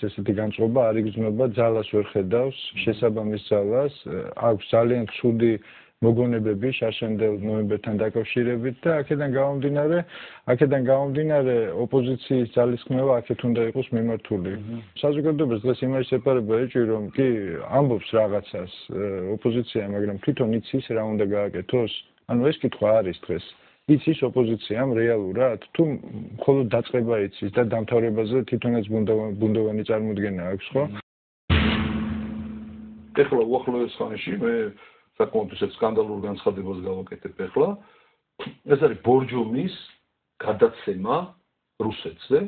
ესეთი განწყობა არ იგრძნობა, ძალას ვერ ხედავს, შესაბამის ძალას, აქვს ძალიან ცუდი მოგონებები შარშემდელ ნოემბერთან დაკავშირებით და აქედან გამომდინარე ოპოზიციის ძალისხმევა აქეთ უნდა იყოს მიმართული. საზოგადოებას დღეს იმაში ეპარება ეჭვი, რომ კი ამბობს რაღაცას ოპოზიცია, მაგრამ თვითონ იცის რა უნდა გააკეთოს. ანუ ეს კითხვა არის დღეს. იცის ოპოზიციამ რეალურად თუ მხოლოდ დაწყება იცის და დამთავრებაზე თვითონაც ბუნდოვანი წარმოდგენა აქვს, ხო? ეხლა უახლოეს ხანში მე საკმაოდ სკანდალურ განცხადებას გავაკეთებ ეხლა. ეს არის ბორჯომის გადაცემა რუსეთზე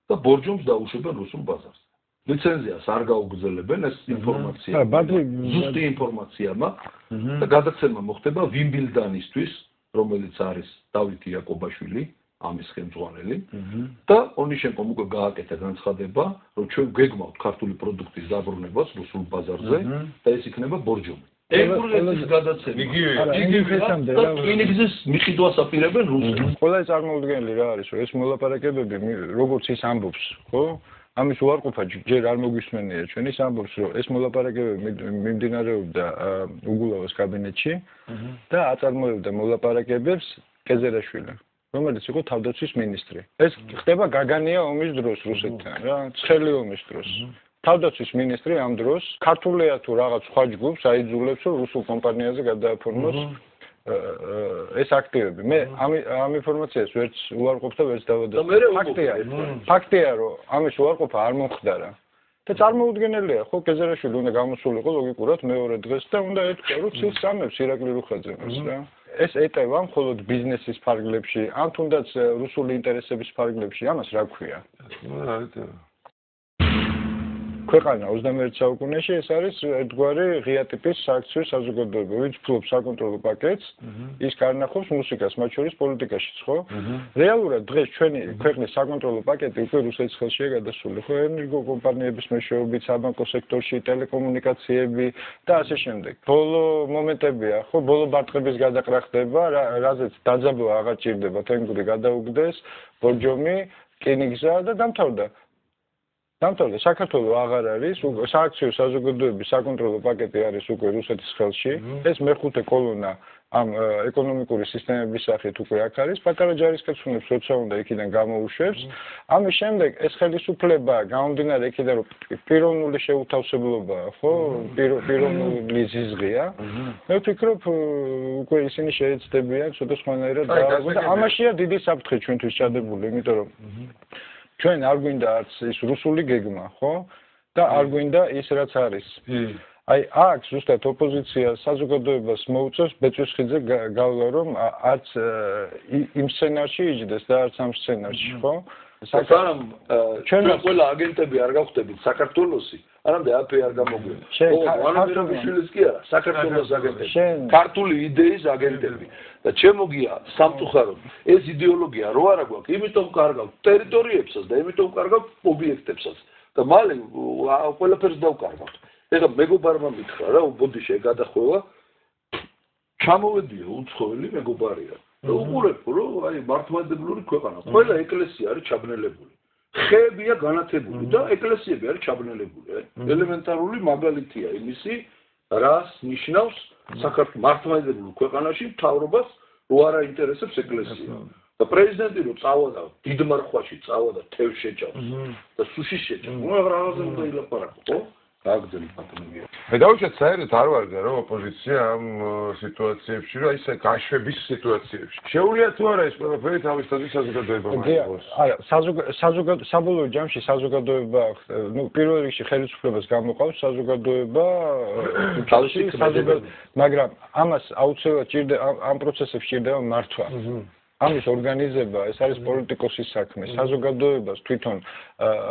და ბორჯომს დაუშვებენ რუსულ ბაზარზე. ლიცენზიას არ გაუგზელებენ ეს ინფორმაცია. ზუსტი ინფორმაცია მაქვს და გადაცემა მოხდება ვიმბილდანისთვის, რომელიც არის დავით იაკობაშვილი, ამის ხელმძღვანელი და ონიშენკომ უკვე გააკეთა განცხადება, რომ ჩვენ გეგმავთ ქართული პროდუქტის დაბრუნებას რუსულ ბაზარზე და ეს იქნება ბორჯომი. ეგრუზეთის გადაცემა. იგივე და ტვინიგზის მიყიდვას აპირებენ რუსეთს. ყველა წარმოუდგენელი რა არის, რომ ეს მოლაპარაკებები როგორც ის ამბობს, ხო? ამის უარყოფა ჯერ არ მოგვისმენია ჩვენ ის ამბობს, რომ ეს მოლაპარაკებები მიმდინარეობდა უგულავას კაბინეტში და აწარმოებდა მოლაპარაკებებს კეზერაშვილი, რომელიც იყო თავდაცვის მინისტრი. ეს ხდება გაგანია ომის დროს რუსეთთან, რა, ცხელი ომის დროს. თავდაცვის მინისტრი ამ დროს ქართულია თუ რაღაც სხვა ჯგუფს აიძულებს, რომ რუსულ კომპანიაზე გადააფორმოს ეს აქტივები. მე ამ ინფორმაციას ვერც უარყოფ და ვერც დავადასტურებ. ფაქტია, რომ ამის უარყოფა არ მომხდარა. და წარმოუდგენელია, ხო, კეზერაშვილი უნდა გამოსულიყო ლოგიკურად მეორე დღეს და უნდა ეთქვა, რომ ცილს სამებს ირაკლი რუხაძემას რა. ეს ეტევა მხოლოდ ბიზნესის ფარგლებში, ან თუნდაც რუსული ინტერესების ფარგლებში, ამას რა ქვია? რა ეტევა? ქვეყანა 21 საუკუნეში ეს არის ერთგვარი ღია ტიპის სააქციო საზოგადოება, ვინც ფლობს საკონტროლო პაკეტს, ის გარნახობს მუსიკას, მათ შორის პოლიტიკაშიც, ხო? რეალურად დღეს ჩვენი ქვეყნის საკონტროლო პაკეტი უკვე რუსეთის ხელშია გადასული, ხო? ენერგოკომპანიების მეშვეობით, საბანკო სექტორში, ტელეკომუნიკაციები და ასე შემდეგ. ბოლო მომენტებია, ხო? ბოლო ბარტყების გადაყრა ხდება, რაზეც დაძაბვა აღარ ჭირდება, თენგური გადაუგდეს, ბორჯომი, რკინიგზა და დამთავრდა. საქართველოს აღარ არის, სააქციო საზოგადოების საკონტროლო პაკეტი არის უკვე რუსეთის ხელში. ეს მეხუთე კოლონა ამ ეკონომიკური სისტემების სახით უკვე აქ არის. პატარა ჯარისკაცუნებს როცა უნდა იქიდან გამოუშვებს. ამის შემდეგ ეს ხელისუფლება გამომდინარე იქიდან რომ პიროვნული შეუთავსებლობაა, ხო? პიროვნული ზიზღია. მე ვფიქრობ უკვე ისინი შეეცდებიან ცოტა სხვანაირად და ამაშია დიდი საფრთხე ჩვენთვის ჩადებული, იმიტომ რომ ჩვენ არ გვინდა არც ის რუსული გეგმა, ხო? და არ გვინდა ის რაც არის. აი აქ ზუსტად ოპოზიცია საზოგადოებას მოუწევს ბეწვისხიძე გავლა რომ არც იმ სცენარში იჯდეს და არც ამ სცენარში, ხო? სანამ ჩვენ ყველა აგენტები არ გავხდებით საქართველოსი, არამედ აფე არ გამოგვიყვება. ვანაბერიშვილის კი არა, საქართველოს აგენტები, ქართული იდეის აგენტები. და ჩემოგია სამწუხაროდ ეს იდეოლოგია რო არა გვაქვს, იმიტომ კარგავთ ტერიტორიებსაც და იმიტომ კარგავთ ობიექტებსაც და მალე ყველაფერს დავკარგავთ. ეხლა მეგობარმა მითხრა რა, ბოდიში გადახვევა, ჩამოვედია უცხოელი მეგობარია. და უყურებ რომ აი მართლმადიდებლური ქვეყანა, ყველა ეკლესია არის ჩაბნელებული. ხეებია განათებული და ეკლესიები არის ჩაბნელებული. ელემენტარული მაგალითია იმისი, რას ნიშნავს საქართველოს მართლმადიდებლურ ქვეყანაში მთავრობას რო არ აინტერესებს ეკლესია. და პრეზიდენტი რო წავადა დიდ მარხვაში წავადა თევს შეჭავს და სუშის შეჭავს. ნუ რაღაცა უნდა ილაპარაკო, ხო? გააგზავნე პატრონია. მე დავუშვათ საერთოდ არ ვარდა რომ ოპოზიცია ამ სიტუაციებში, რომ ისე გაშვების სიტუაციებში. შეუძლია თუ არა ეს ყველაფერი თავის საზოგადოებამ აიღოს? არა, საბოლოო ჯამში საზოგადოება, ნუ პირველ რიგში ხელისუფლებას გამოყავს საზოგადოება, მაგრამ ამას აუცილებლად ჭირდება ამ პროცესებში ჭირდება მართვა. ამის ორგანიზება, ეს არის პოლიტიკოსის საქმე. საზოგადოებას თვითონ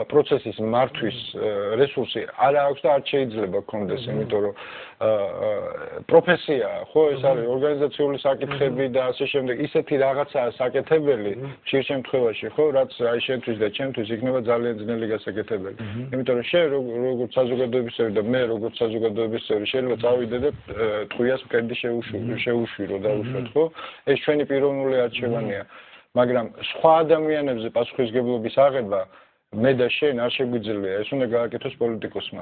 პროცესის მართვის რესურსი არ აქვს და არ შეიძლება გქონდეს, იმიტომ რომ პროფესია, ხო, ეს არის ორგანიზაციული საკითხები და ასე შემდეგ, ისეთი რაღაცაა საკეთებელი, ხშირ შემთხვევაში, ხო, რაც აი შენთვის და ჩემთვის იქნება ძალიან ძნელი გასაკეთებელი. იმიტომ რომ შენ როგორც საზოგადოების წევრი და მე როგორც საზოგადოების წევრი შეიძლება წავიდე და ტყვიას მკერდი შეუშვირო და უშოთ, ხო? ეს ჩვენი პიროვნული არჩევანია. მაგრამ სხვა ადამიანებზე პასუხისმგებლობის აღება მე და შენ არ შეგვიძლია, ეს უნდა გააკეთოს პოლიტიკოსმა.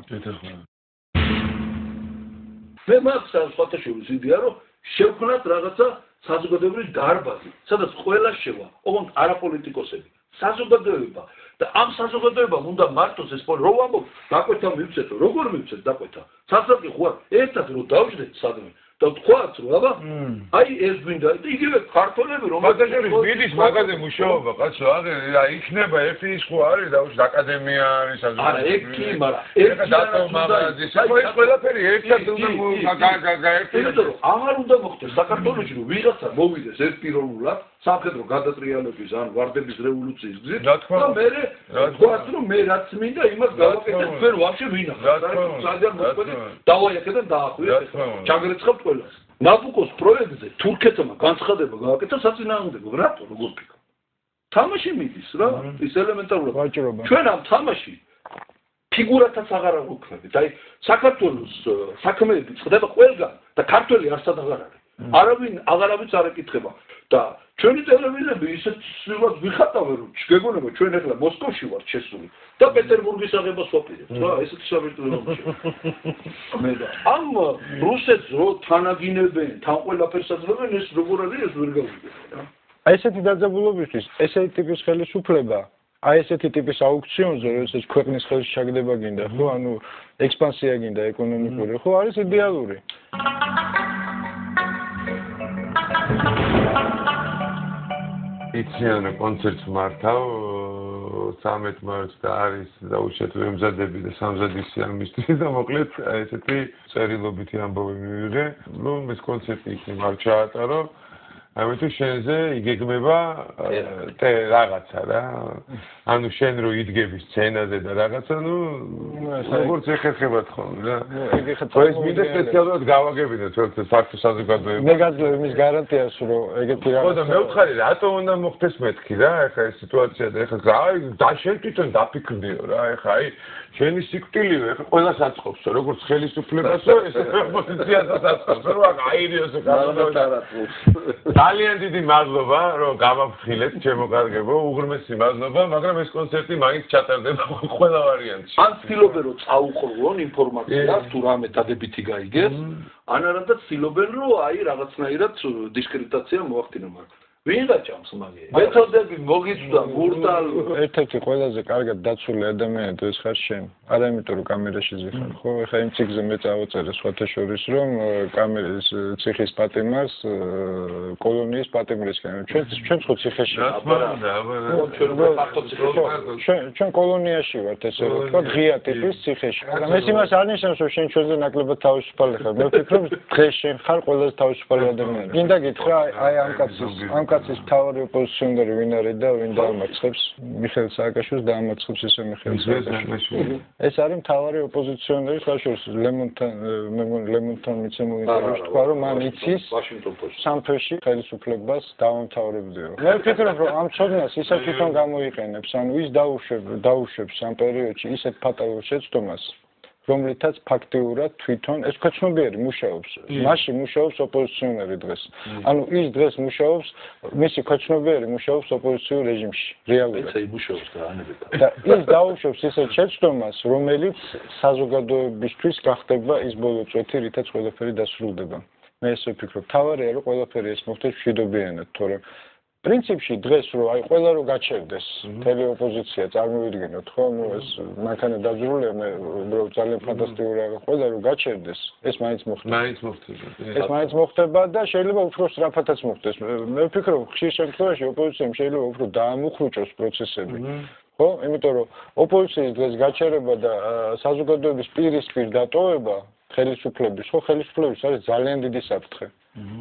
მე მაქვს სხვათაშორის იდეა, რომ შევქმნათ რაღაცა საზოგადოებრივი დარბაზი, სადაც ყველა შევა, ოღონდ არაპოლიტიკოსები, საზოგადოება და ამ საზოგადოებამ უნდა მართოს ეს რო ვამბობ, დაკვეთა მივცეთო, როგორ მივცეთ დაკვეთა? სასწრაფო ხო არ ერთად რო დავждეთ სადმე და თქვათ რომ აბა აი ეს გვინდა და იგივე ქართველები რომ მაგაშორის მიდის მაგაზე მუშაობა კაცო არა იქნება ერთი ის ხო არის და აკადემია არის არა ეგ კი მაგრამ ერთი დატო მაგაზის ეს ყველაფერი ერთად უნდა გაერთიანდეს აღარ უნდა მოხდეს საქართველოში რომ ვიღაცა მოვიდეს ერთპიროვნულად სამხედრო გადატრიალების ან ვარდების რევოლუციის გზით და მე თქვათ რომ მე რაც მინდა იმას გავაკეთებ ვერ ვაფშე ვინახავ ძალიან მოკლედ დავაიაკე და დაახვიე ჩაგრეცხებთ ყველას ნაბუკოს პროექტზე თურქეთმა განცხადება გააკეთა საწინააღმდეგო რატო როგორ ფიქრობ თამაში მიდის რა ის ელემენტარულად ვაჭრობა ჩვენ ამ თამაში ფიგურათაც აღარ აღვქვებით აი საქართველოს საქმეები წდება ყველგან და ქართველი არსად აღარ არის არავის არ ეკითხება და ჩვენი ტელევიზიები ისეთ სრულად ვიხატავენ რომ შეგეგონება ჩვენ ახლა მოსკოვში ვართ შესული და პეტერბურგის აღებას ვაპირებთ რა ესეთი საბჭოები მე და ამ რუსეთს რო თანაგინებენ თან ყველაფერს აძლევენ ეს როგორ არის ეს ვერ გავიგებ რა აი ესეთი დაძაბულობისთვის ესეთი ტიპის ხელისუფლება აი ესეთი ტიპის აუქციონზე როდესაც ქვეყნის ხელში ჩაგდება გინდა ხო ანუ ექსპანსია გინდა ეკონომიკური ხო არის იდეალური იციან რომ კონცერტს მართავ 13 მარტს და არის დაუშვათ ემზადები და სამზადისი ამისთვის და მოკლედ ესეთი წერილობითი ამბავი მივიღე რომ ეს კონცერტი იქნება არ ჩაატარო ამიტომ შენზე იგეგმება რაღაცა რა ანუ შენ რო იდგები სცენაზე და რაღაცა ნუ როგორც ეხერხებათ ხოლმე რა ეს მინდა სპეციალურად გავაგებინოთ თორე საერთო საზოგადოება მე გაძლევ იმის გარანტიას რომ ეგეთი რაღაცა ხო და მე ვთხარი რატო უნდა მოხდეს მეთქი რა ეხა ეს სიტუაცია და ეხა აი და შენ თვითონ დაფიქრდიო რა ეხა აი შენი სიკვდილივე ეხა ყველას აწყობს როგორც ხელისუფლებასო ეს ოპოზიციასაც აწყობს რომ აირიოს ძალიან დიდი მადლობა რომ გამაფრთხილეთ ჩემო კარგებო უღრმესი მადლობა მაგრამ ეს კონცერტი მაინც ჩატარდება ყველა ვარიანტში ან ცდილობენ რომ წაუყრონ ინფორმაციას თუ რამე დადებითი გაიგეს ან არადა ცდილობენ რომ აი რაღაცნაირად დისკრედიტაცია მოახდინონ მაგრამ ვინ გაჭამს მაგე მეთოდები მოგიწვდა ბურტალ ერთ-ერთი ყველაზე კარგად დაცული ადამიანი თუ ეს ხარ შენ არა იმიტომ რომ კამერაში ზიხარ ხო ეხა იმ ციგზე მე წავაწერე სხვათა შორის რომ კამერის ციხის პატიმარს კოლონიის პატიმრისკენ ჩვენ ხო ციხეში ჩვენ კოლონიაში ვართ ესე რომ თქვა ღია ტიპის ციხეში მაგრამ ეს იმას არ ნიშნავს რომ შენ ჩვენზე ნაკლებად თავისუფალი ხარ მე ვფიქრობ დღეს შენ ხარ ყველაზე თავისუფალი ადამიანი გინდა გითხრა აი ამ კაცის მთავარი ოპოზიციონერი ვინ არის და ვინ დაამარცხებს მიხეილ სააკაშვილს დაამარცხებს ესე მიხეილ სააკაშვილი ეს არის მთავარი ოპოზიციონერი ხაშურს ლემონთან მიცემულ ინტერვიუში თქვა რომ მან იცის სამთვეში ხელისუფლებას დაამთავრებდიო მე ვფიქრობ რომ ამ ცოდნას ისაც თვითონ გამოიყენებს ანუ ის დაუშვებს ამ პერიოდში ისეთ ფატალურ შეცდომას რომლითაც ფაქტიურად თვითონ ეს ქოჩნობიერი მუშაობს. მასში მუშაობს ოპოზიციონერი დღეს. ანუ ის დღეს მუშაობს, მისი ქოჩნობიერი მუშაობს ოპოზიციურ რეჟიმში, რეალურად. ეს მუშაობს და ანებდა. და ის დაუშვებს ისეთ შეცდომას, რომელიც საზოგადოებისთვის გახდება ის ბოლო წვეთი, რითაც ყველაფერი დასრულდება. მე ესე ვფიქრობ, თავარია რომ ყველაფერი ეს მოხდეს მშვიდობიანად, თორემ პრინციპში დღეს რომ აი ყველა რო გაჩერდეს მთელი ოპოზიცია წარმოვიდგინოთ ხო ნუ ეს მანქანა დაძრულია მე უბრალოდ ძალიან ფანტასტიკური რაღაც ყველა რო გაჩერდეს ეს მაინც მოხდება და შეიძლება უფრო სწრაფადაც მოხდეს მე ვფიქრობ ხშირ შემთხვევაში ოპოზიციამ შეიძლება უფრო დაამუხრუჭოს პროცესები ხო იმიტომ რომ ოპოზიციის დღეს გაჩერება და საზოგადოების პირისპირ დატოვება ხელისუფლების ხო ხელისუფლების არის ძალიან დიდი საფრთხე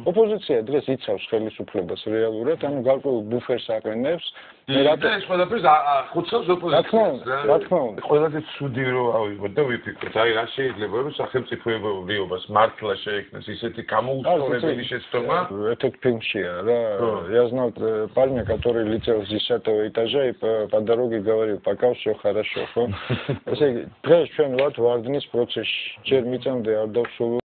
ოპოზიცია დღეს იცავს ხელისუფლებას რეალურად, ანუ გარკვეულ ბუფერს აყენებს. ეს ყველაფერს ხუცავს ოპოზიციას. რა თქმა უნდა. ყველაზე ცუდი რო ავიღოთ და ვიფიქროთ, აი რა შეიძლება რომ სახელმწიფოებრიობას მართლა შეექმნას ისეთი გამოუცდომელი შეცდომა. Этот фильмшია რა. Я знал парня, который летел с 10-го этажа и по дороге говорил: "Пока всё хорошо". Ესე იგი, დღეს ჩვენ ვართ ვარდნის პროცესში. ჯერ მიწამდე არ დავსულ